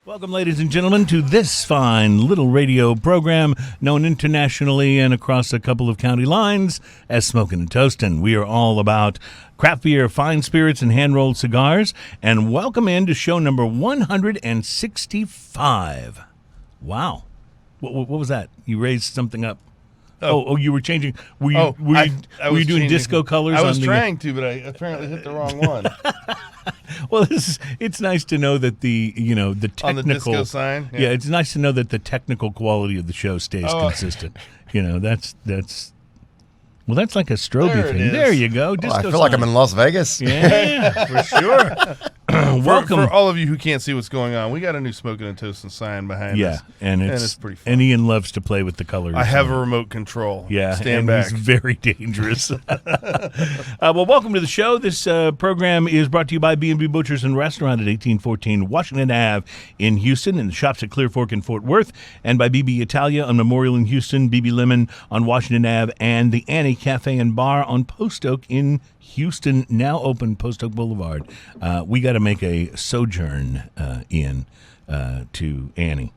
Welcome, ladies and gentlemen, to this fine little radio program known internationally and across a couple of county lines as Smokin Toastin. We are all about craft beer, fine spirits, and hand-rolled cigars. And welcome in to show number 165. Wow. What was that? You raised something up. Oh, you were changing. Were you doing changing. Disco colors? I was trying to, but I apparently hit the wrong one. Well, it's nice to know that the technical On the disco sign. Yeah, it's nice to know that the technical quality of the show stays consistent. That's like a strobe thing. Is. There you go. Disco I feel like I'm in Las Vegas. Yeah, for sure. Welcome. For all of you who can't see what's going on, we got a new Smokin Toastin sign behind us. And it's pretty fun. And Ian loves to play with the colors. I have a remote control. Yeah, Stand back. It's very dangerous. Well, welcome to the show. This program is brought to you by B&B Butchers and Restaurant at 1814 Washington Ave in Houston, and the shops at Clear Fork in Fort Worth, and by BB Italia on Memorial in Houston, BB Lemon on Washington Ave, and the Annie Cafe and Bar on Post Oak in Houston, now open Post Oak Boulevard. We got to make a sojourn to Annie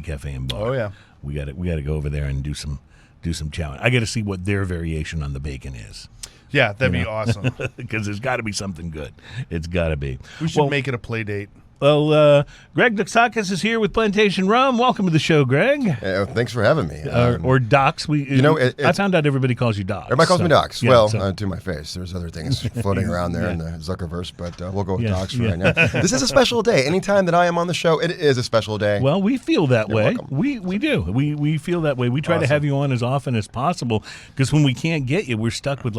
Cafe and Bar. Oh yeah, we got to go over there and do some chowing. I got to see what their variation on the bacon is. Yeah, that'd be awesome. Because there's got to be something good. It's got to be. We should make it a play date. Well, Greg Duxakis is here with Plantation Rum. Welcome to the show, Greg. Thanks for having me. Or Docs. I found out everybody calls you Docs. Everybody calls me Docs. Yeah, to my face. There's other things floating around there in the Zuckerverse, but we'll go with Docs for yeah. right now. This is a special day. Anytime that I am on the show, it is a special day. Well, we feel that way. Welcome. We do. We feel that way. We try to have you on as often as possible because when we can't get you, we're stuck with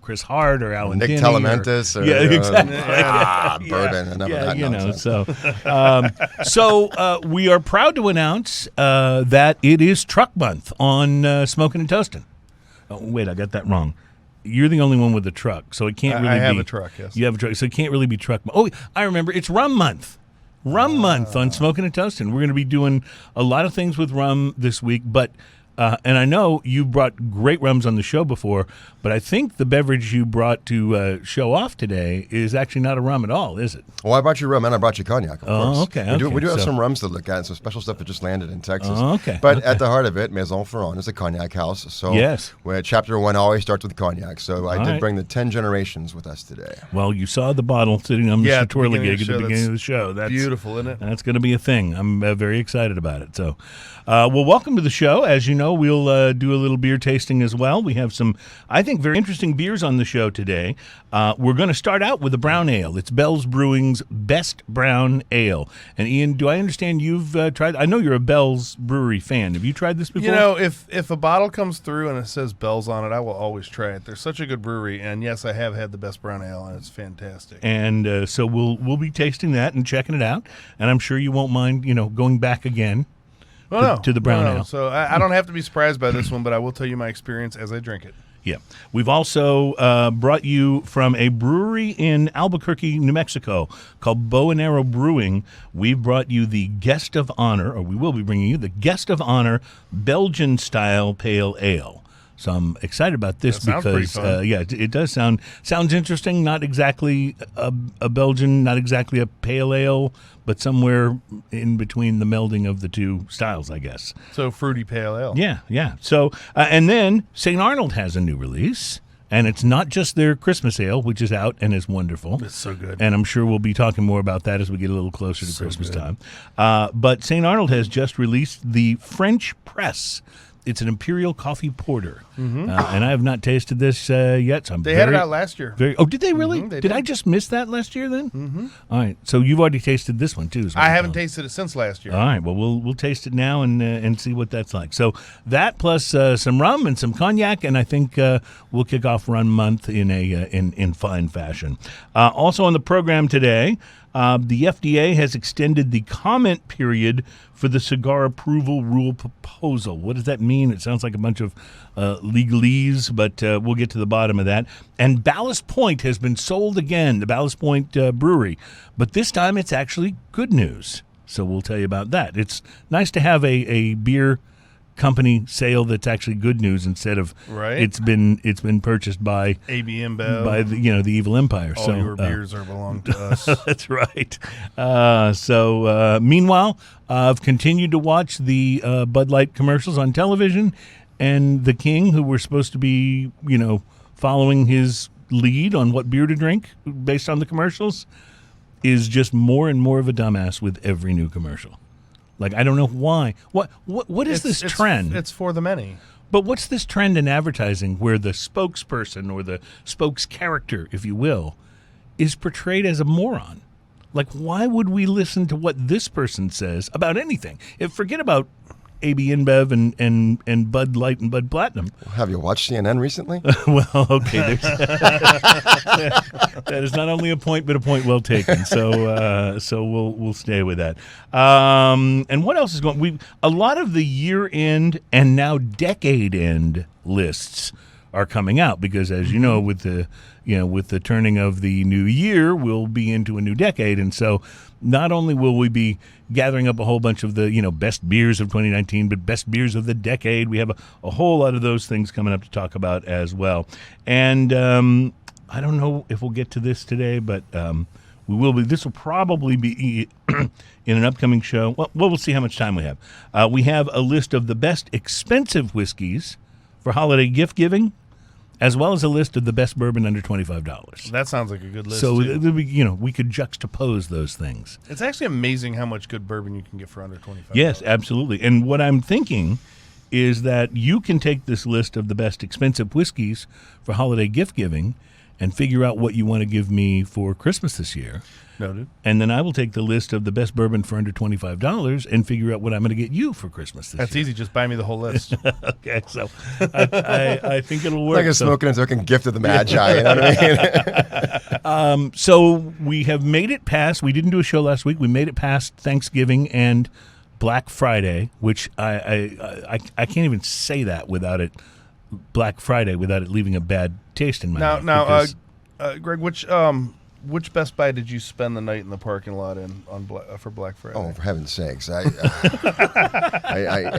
Chris Hart or Alan Nick Kinney Telementis. Exactly. Bourbon. Enough of that nonsense. So we are proud to announce that it is Truck Month on Smokin Toastin. Oh, wait, I got that wrong. You're the only one with a truck, so it can't really be. I have a truck, yes. You have a truck, so it can't really be Truck Month. Oh, I remember. It's Rum Month. Rum Month on Smokin Toastin. We're going to be doing a lot of things with rum this week, but and I know you brought great rums on the show before, but I think the beverage you brought to show off today is actually not a rum at all, is it? Well, I brought you rum and I brought you cognac, of course. Okay. We do have some rums to look at and some special stuff that just landed in Texas. Okay. But at the heart of it, Maison Ferrand is a cognac house. So Chapter 1 always starts with cognac. So I did bring the 10 generations with us today. Well, you saw the bottle sitting on the Twirly gig at the beginning of the show. That's beautiful, isn't it? That's going to be a thing. I'm very excited about it. So, well, welcome to the show. As you know, we'll do a little beer tasting as well. We have some, I think, very interesting beers on the show today. We're going to start out with a brown ale. It's Bell's Brewing's Best Brown Ale. And Ian, do I understand you've tried? I know you're a Bell's Brewery fan. Have you tried this before? You know, if a bottle comes through and it says Bell's on it, I will always try it. They're such a good brewery, and yes, I have had the Best Brown Ale, and it's fantastic. And so we'll be tasting that and checking it out, and I'm sure you won't mind, going back again. To the brown ale. So I don't have to be surprised by this one, but I will tell you my experience as I drink it. Yeah. We've also brought you from a brewery in Albuquerque, New Mexico called Bow and Arrow Brewing. We've brought you the Guest of Honor, or we will be bringing you the Guest of Honor Belgian-style Pale Ale. So I'm excited about this because, it does sounds interesting. Not exactly a Belgian, not exactly a pale ale, but somewhere in between the melding of the two styles, I guess. So fruity pale ale. Yeah. So and then St. Arnold has a new release. And it's not just their Christmas ale, which is out and is wonderful. It's so good. And I'm sure we'll be talking more about that as we get a little closer to Christmas time. But St. Arnold has just released the French Press. It's an Imperial Coffee Porter. And I have not tasted this yet. So they had it out last year. Did they really? They did I just miss that last year then? All right. So you've already tasted this one too. I haven't tasted it since last year. All right. Well, we'll taste it now and see what that's like. So that plus some rum and some cognac, and I think we'll kick off Rum Month in fine fashion. Also on the program today, the FDA has extended the comment period for the cigar approval rule proposal. What does that mean? It sounds like a bunch of legalese, but we'll get to the bottom of that. And Ballast Point has been sold again, the Ballast Point Brewery. But this time it's actually good news. So we'll tell you about that. It's nice to have a beer company sale that's actually good news instead of it's been purchased by AB InBev, by the the evil empire. All your beers are belong to us. That's right. Meanwhile, I've continued to watch the Bud Light commercials on television, and the king, who we're supposed to be following his lead on what beer to drink based on the commercials, is just more and more of a dumbass with every new commercial. Like, I don't know why. What is this trend? It's for the many. But what's this trend in advertising where the spokesperson or the spokes character, if you will, is portrayed as a moron? Like, why would we listen to what this person says about anything? Forget about AB InBev and Bud Light and Bud Platinum. Have you watched CNN recently? Well, okay. That is not only a point, but a point well taken. So we'll stay with that. And what else is going? A lot of the year-end and now decade-end lists are coming out because, as you know, with the turning of the new year, we'll be into a new decade, and so not only will we be gathering up a whole bunch of the best beers of 2019, but best beers of the decade. We have a whole lot of those things coming up to talk about as well. And I don't know if we'll get to this today, but we will be. This will probably be in an upcoming show. Well, we'll see how much time we have. We have a list of the best expensive whiskeys for holiday gift giving, as well as a list of the best bourbon under $25. That sounds like a good list. So we could juxtapose those things. It's actually amazing how much good bourbon you can get for under $25. Yes, absolutely. And what I'm thinking is that you can take this list of the best expensive whiskeys for holiday gift giving and figure out what you want to give me for Christmas this year. Noted. And then I will take the list of the best bourbon for under $25 and figure out what I'm going to get you for Christmas this year. That's easy. Just buy me the whole list. Okay, so I think it'll work. Like a Smokin Toastin gift of the Magi, you know what I mean? So we have made it past. We didn't do a show last week. We made it past Thanksgiving and Black Friday, which I can't even say that without it. Black Friday without it leaving a bad taste in my mouth. Now, Greg, which Best Buy did you spend the night in the parking lot for Black Friday? Oh, for heaven's sakes! I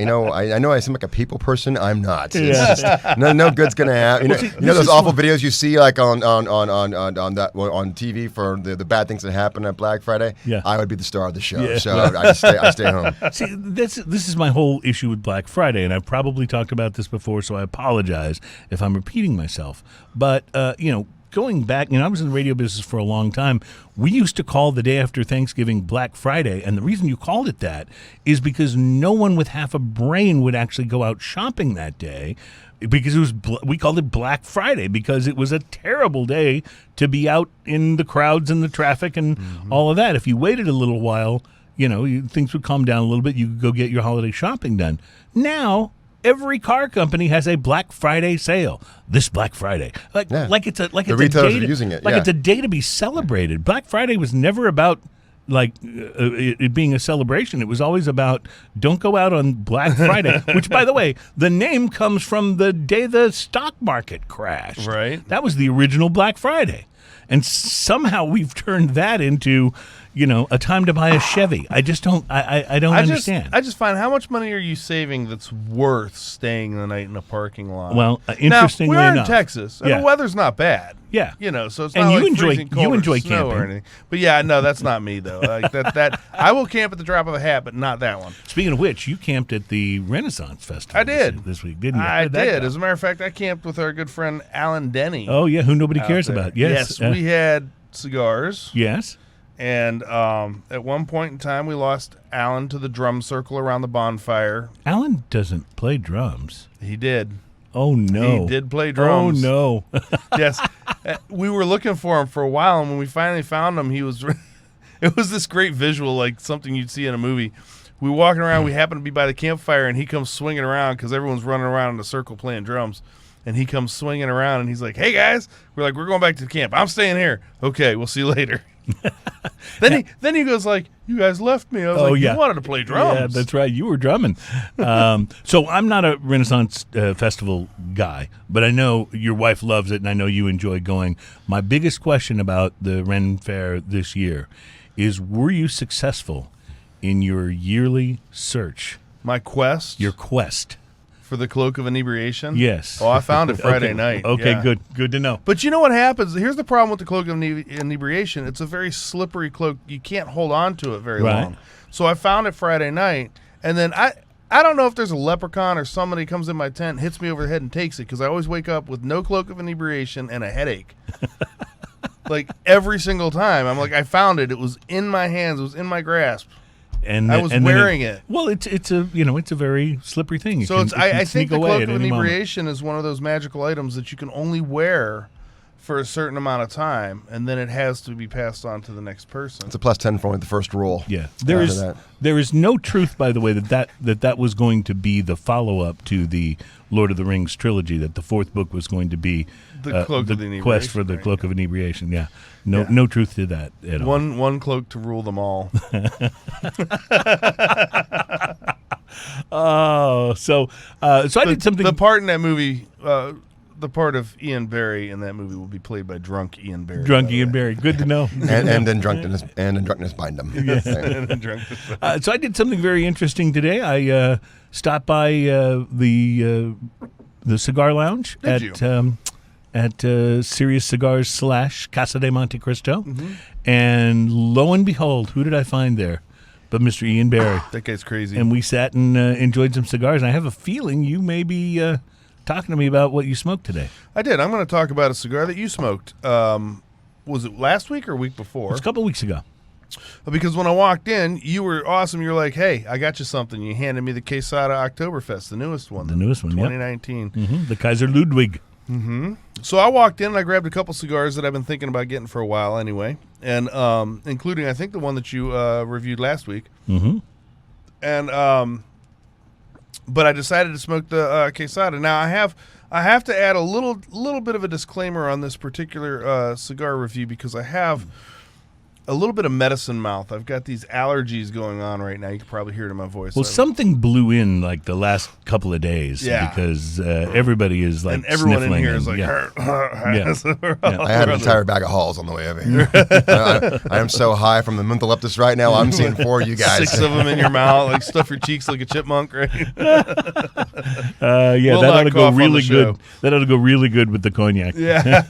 know I seem like a people person. I'm not. It's just, no good's gonna happen. You know those awful videos you see like on TV for the bad things that happen at Black Friday. Yeah, I would be the star of the show. Yeah. So I stay home. See, this is my whole issue with Black Friday, and I've probably talked about this before, so I apologize if I'm repeating myself. But going back, I was in the radio business for a long time. We used to call the day after Thanksgiving Black Friday, and the reason you called it that is because no one with half a brain would actually go out shopping that day, because we called it Black Friday because it was a terrible day to be out in the crowds and the traffic and all of that. If you waited a little while, things would calm down a little bit. You could go get your holiday shopping done. Now, every car company has a Black Friday sale. This Black Friday, like it's a the retailers are using it. It's a day to be celebrated. Black Friday was never about it being a celebration. It was always about don't go out on Black Friday, which, by the way, the name comes from the day the stock market crashed. Right. That was the original Black Friday, and somehow we've turned that into a time to buy a Chevy. I just don't. I don't understand. I just find, how much money are you saving that's worth staying the night in a parking lot? Well, interestingly now, we're enough, in Texas, and the weather's not bad. Yeah, so it's and not you like enjoy freezing cold or snow camping or anything. But yeah, no, that's not me though. Like that I will camp at the drop of a hat, but not that one. Speaking of which, you camped at the Renaissance Festival. I did this week, didn't you? I did. As a matter of fact, I camped with our good friend Alan Denny. Oh yeah, who nobody cares about. Yes, we had cigars. Yes. And at one point in time, we lost Alan to the drum circle around the bonfire. Alan doesn't play drums. He did. Oh, no. He did play drums. Oh, no. Yes. We were looking for him for a while, and when we finally found him, it was this great visual, like something you'd see in a movie. We were walking around. We happened to be by the campfire, and he comes swinging around because everyone's running around in a circle playing drums. And he comes swinging around, and he's like, "Hey, guys." We're like, "We're going back to the camp. I'm staying here." "Okay, we'll see you later." Then he goes like, "You guys left me." I was like, "You wanted to play drums." Yeah, that's right. You were drumming. So I'm not a Renaissance Festival guy, but I know your wife loves it, and I know you enjoy going. My biggest question about the Ren Fair this year is, were you successful in your yearly search? My quest? Your quest. For the cloak of inebriation? Yes. Oh, I found it Friday night. Okay, yeah. Good to know. But you know what happens? Here's the problem with the cloak of inebriation. It's a very slippery cloak. You can't hold on to it very long. So I found it Friday night, and then I don't know if there's a leprechaun or somebody comes in my tent, hits me over the head and takes it, because I always wake up with no cloak of inebriation and a headache. Like every single time. I'm like, I found it. It was in my hands. It was in my grasp. And I was wearing it. Well, it's a it's a very slippery thing. I think the cloak of inebriation is one of those magical items that you can only wear for a certain amount of time, and then it has to be passed on to the next person. It's a +10 for the first rule. Yeah, there is no truth, by the way, that was going to be the follow-up to the Lord of the Rings trilogy. That the fourth book was going to be the cloak of the quest for the cloak of inebriation. Yeah, no truth to that at all. One cloak to rule them all. Oh, so I did something. The part in that movie. The part of Ian Barry in that movie will be played by drunk Ian Barry. Drunk Ian Barry. Good to know. and then drunkenness bind them. Yes. So I did something very interesting today. I stopped by the cigar lounge at Serious Cigars / Casa de Monte Cristo, and lo and behold, who did I find there? But Mr. Ian Barry. That guy's crazy. And we sat and enjoyed some cigars. And I have a feeling you may be talking to me about what you smoked today. I did. I'm going to talk about a cigar that you smoked. Was it last week or week before? It was a couple weeks ago. Because when I walked in, you were awesome. You were like, hey, I got you something. You handed me the Quesada Oktoberfest, the newest one. The newest one, 2019. Mm-hmm. The Kaiser Ludwig. Mm-hmm. So I walked in and I grabbed a couple cigars that I've been thinking about getting for a while anyway, and including, I think, the one that you reviewed last week. Mm-hmm. And but I decided to smoke the Quesada. Now I have to add a little bit of a disclaimer on this particular cigar review, because I have a little bit of medicine mouth. I've got these allergies going on right now. You can probably hear it in my voice. Well, something blew in like the last couple of days, because everybody is like, and everyone sniffling in here is like, I had an entire bag of Halls on the way over here. I am so high from the mentholeptus right now. I'm seeing 4 of you guys. 6 of them in your mouth, like stuff your cheeks like a chipmunk, right? That ought to go really good. That ought to go really good with the cognac. Yeah.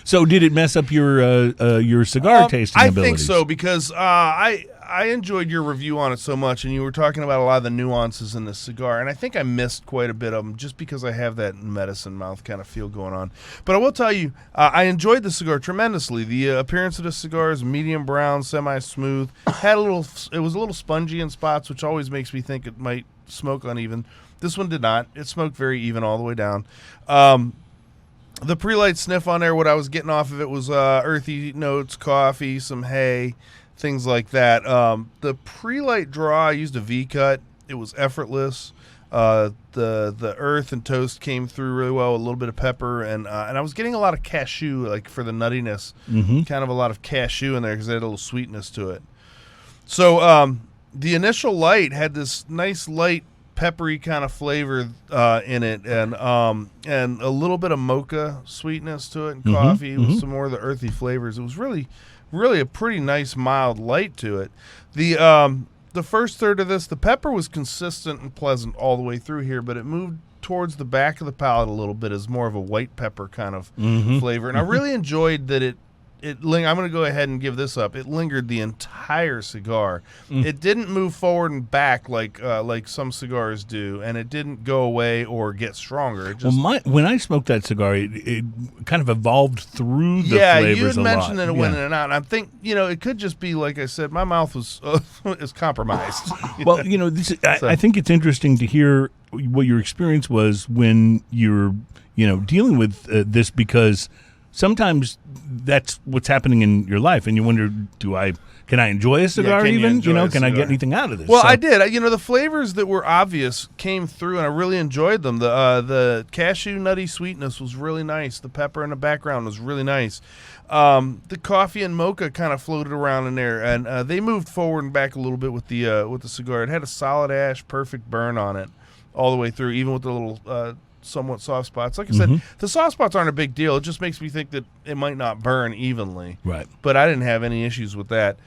So, did it mess up your cigar tasting abilities? I think so, because I enjoyed your review on it so much, and you were talking about a lot of the nuances in this cigar, and I think I missed quite a bit of them just because I have that medicine mouth kind of feel going on. But I will tell you, I enjoyed the cigar tremendously. The appearance of the cigar is medium brown, semi-smooth. It was a little spongy in spots, which always makes me think it might smoke uneven. This one did not. It smoked very even all the way down. The pre-light sniff on there, what I was getting off of it was earthy notes, coffee, some hay, things like that. The pre-light draw, I used a V-cut. It was effortless. The earth and toast came through really well, a little bit of pepper, and I was getting a lot of cashew, like for the nuttiness, kind of a lot of cashew in there because it had a little sweetness to it. So the initial light had this nice light, peppery kind of flavor in it, and a little bit of mocha sweetness to it, and coffee with some more of the earthy flavors. It was really a pretty nice mild light to it. The first third of this, the pepper was consistent and pleasant all the way through here, but it moved towards the back of the palate a little bit as more of a white pepper kind of flavor. And I really enjoyed that I'm going to go ahead and give this up. It lingered the entire cigar. It didn't move forward and back like some cigars do, and it didn't go away or get stronger. It just, when I smoked that cigar, it kind of evolved through the flavors a lot. Yeah, you had mentioned that it went in and out. And I think, it could just be, like I said, my mouth is compromised. Well, I think it's interesting to hear what your experience was when you're, dealing with this, because sometimes that's what's happening in your life, and you wonder, can I enjoy a cigar even? Can I get anything out of this? Well, I did. The flavors that were obvious came through, and I really enjoyed them. The cashew nutty sweetness was really nice. The pepper in the background was really nice. The coffee and mocha kind of floated around in there, and they moved forward and back a little bit with the cigar. It had a solid ash, perfect burn on it all the way through, even with the little somewhat soft spots. Like I said, the soft spots aren't a big deal. It just makes me think that it might not burn evenly. Right. But I didn't have any issues with that.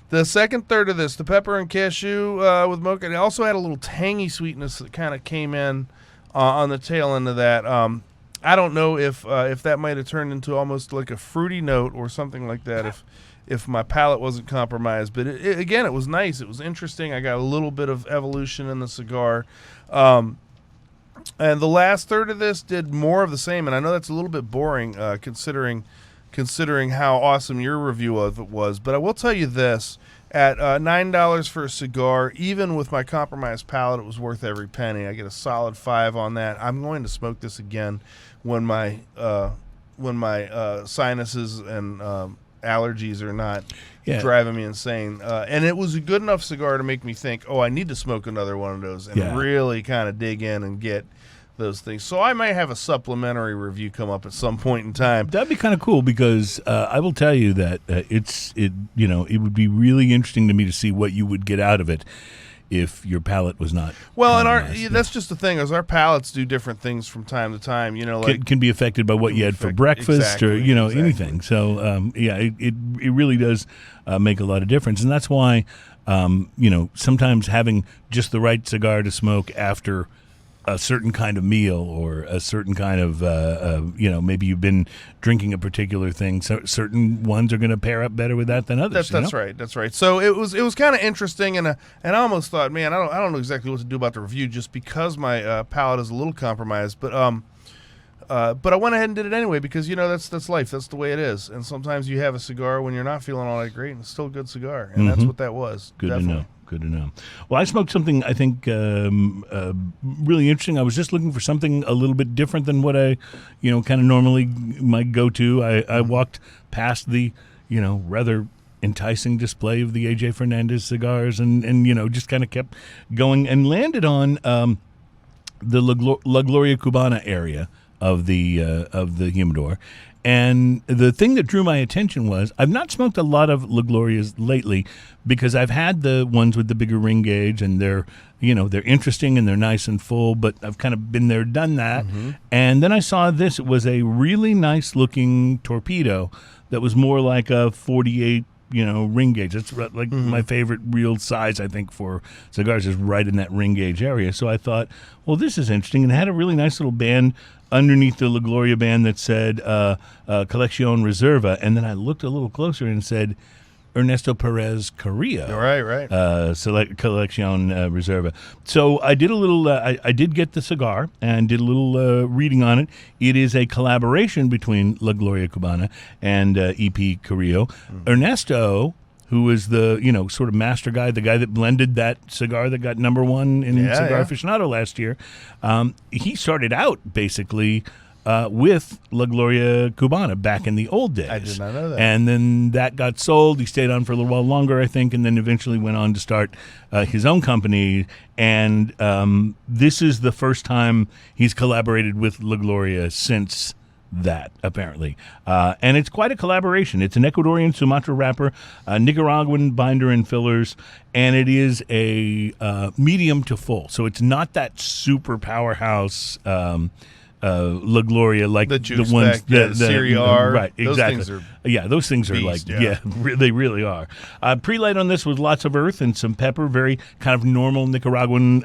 The second third of this, the pepper and cashew with mocha, it also had a little tangy sweetness that kind of came in on the tail end of that. I don't know if that might have turned into almost like a fruity note or something like that if my palate wasn't compromised. But again, it was nice. It was interesting. I got a little bit of evolution in the cigar. And the last third of this did more of the same. And I know that's a little bit boring considering how awesome your review of it was. But I will tell you this. At $9 for a cigar, even with my compromised palate, it was worth every penny. I get a solid 5 on that. I'm going to smoke this again when my sinuses and allergies are not driving me insane. And it was a good enough cigar to make me think, I need to smoke another one of those and really kind of dig in and get those things. So I might have a supplementary review come up at some point in time. That'd be kind of cool because I will tell you that it would be really interesting to me to see what you would get out of it if your palate was not. Well, and that's just the thing is our palates do different things from time to time. Like can be affected by what you had for breakfast or anything. So it really does make a lot of difference, and that's why sometimes having just the right cigar to smoke after a certain kind of meal or a certain kind of, maybe you've been drinking a particular thing. So certain ones are going to pair up better with that than others. That's right. That's right. So it was kind of interesting, and I almost thought, man, I don't know exactly what to do about the review just because my palate is a little compromised. But I went ahead and did it anyway because that's life. That's the way it is. And sometimes you have a cigar when you're not feeling all that great, and it's still a good cigar, and that's what that was. Good definitely. to know. Good to know. Well, I smoked something I think really interesting. I was just looking for something a little bit different than what I, kind of normally might go to. I walked past the, rather enticing display of the AJ Fernandez cigars and just kind of kept going and landed on the La Gloria Cubana area of the humidor. And the thing that drew my attention was I've not smoked a lot of La Glorias lately because I've had the ones with the bigger ring gauge and they're interesting and they're nice and full, but I've kind of been there, done that. Mm-hmm. And then I saw this. It was a really nice looking torpedo that was more like a 48 ring gauge. That's like my favorite real size, I think, for cigars is right in that ring gauge area. So I thought, well, this is interesting. And it had a really nice little band underneath the La Gloria band that said Colección Reserva. And then I looked a little closer and said Ernesto Perez Carrillo. Right. Select Colección Reserva. So I did a little, I did get the cigar and did a little reading on it. It is a collaboration between La Gloria Cubana and E.P. Carrillo. Ernesto, who is the, sort of master guy, the guy that blended that cigar that got #1 in Cigar Aficionado last year, he started out basically with La Gloria Cubana back in the old days. I did not know that. And then that got sold. He stayed on for a little while longer, I think, and then eventually went on to start his own company. And this is the first time he's collaborated with La Gloria since that, apparently. And it's quite a collaboration. It's an Ecuadorian Sumatra wrapper, a Nicaraguan binder and fillers, and it is a medium to full. So it's not that super powerhouse La Gloria like the ones the Serie R. Right, exactly. Those things are those things are beast, they really are. Pre-light on this was lots of earth and some pepper, very kind of normal Nicaraguan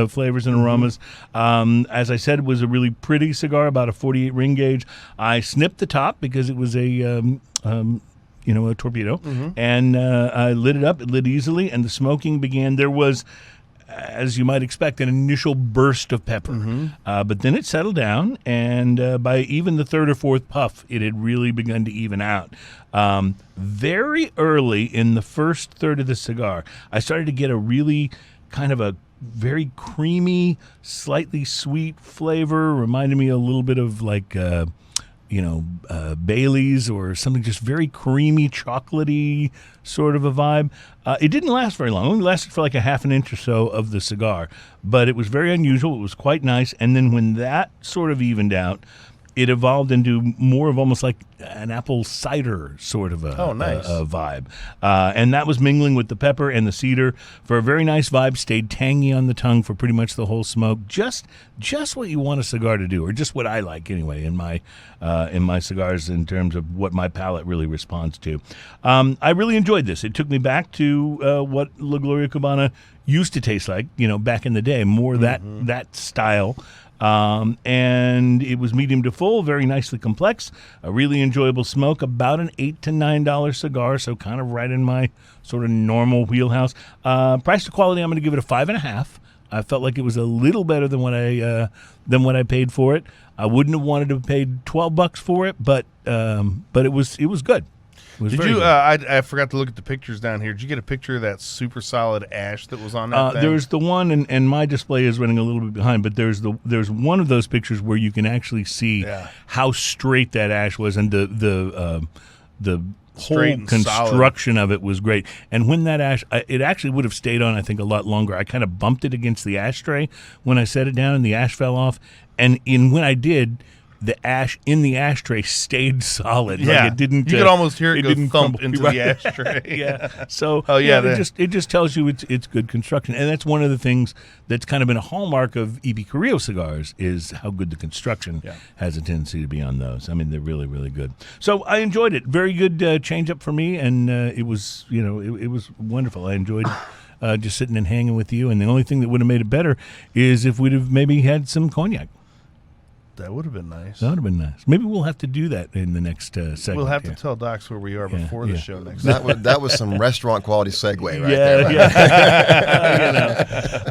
flavors and aromas. As I said, it was a really pretty cigar, about a 48 ring gauge. I snipped the top because it was a torpedo, and I lit it up. It lit easily, and the smoking began. There was, as you might expect, an initial burst of pepper. But then it settled down, and by even the third or fourth puff, it had really begun to even out. Very early in the first third of the cigar, I started to get a really kind of a very creamy, slightly sweet flavor. Reminded me a little bit of like Bailey's or something, just very creamy, chocolatey sort of a vibe. It didn't last very long. It only lasted for like a half an inch or so of the cigar, but it was very unusual. It was quite nice. And then when that sort of evened out, it evolved into more of almost like an apple cider sort of a vibe. And that was mingling with the pepper and the cedar for a very nice vibe. Stayed tangy on the tongue for pretty much the whole smoke. Just what you want a cigar to do, or just what I like anyway in my cigars in terms of what my palate really responds to. I really enjoyed this. It took me back to what La Gloria Cubana used to taste like, back in the day, more that style. And it was medium to full, very nicely complex, a really enjoyable smoke, about an $8 to $9 cigar, so kind of right in my sort of normal wheelhouse. Price to quality, I'm going to give it a 5.5. I felt like it was a little better than what I paid for it. I wouldn't have wanted to have paid $12 for it, but it was good. Did you? Good. I forgot to look at the pictures down here. Did you get a picture of that super solid ash that was on that thing? There's the one, and my display is running a little bit behind, but there's one of those pictures where you can actually see how straight that ash was, and the whole construction of it was great. And when that ash, it actually would have stayed on, I think, a lot longer. I kind of bumped it against the ashtray when I set it down, and the ash fell off. And when I did, the ash in the ashtray stayed solid. Yeah, like it didn't. You could almost hear it go thump crumble into the ashtray. Yeah. So it just tells you it's good construction, and that's one of the things that's kind of been a hallmark of E.B. Carrillo cigars is how good the construction has a tendency to be on those. I mean, they're really, really good. So I enjoyed it. Very good change up for me, and it was it was wonderful. I enjoyed. Just sitting and hanging with you, and the only thing that would have made it better is if we'd have maybe had some cognac. That would have been nice. That would have been nice. Maybe we'll have to do that in the next segment. We'll have to tell Docs where we are before the show next. That was some restaurant quality segue right there. Right?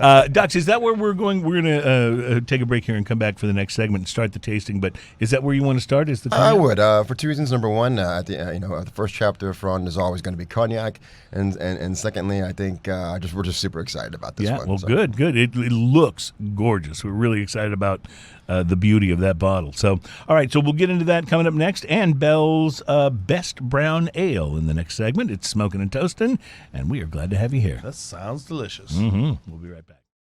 Yeah. Docs, is that where we're going? We're going to take a break here and come back for the next segment and start the tasting. But is that where you want to start? Is the I would for two reasons. Number one, the first chapter front is always going to be cognac, and secondly, I think we're just super excited about this one. Yeah, well, good. It looks gorgeous. We're really excited about the beauty of that bottle. So, all right, so we'll get into that coming up next, and Bell's Best Brown Ale in the next segment. It's Smokin' and Toastin', and we are glad to have you here. That sounds delicious. We'll be right back.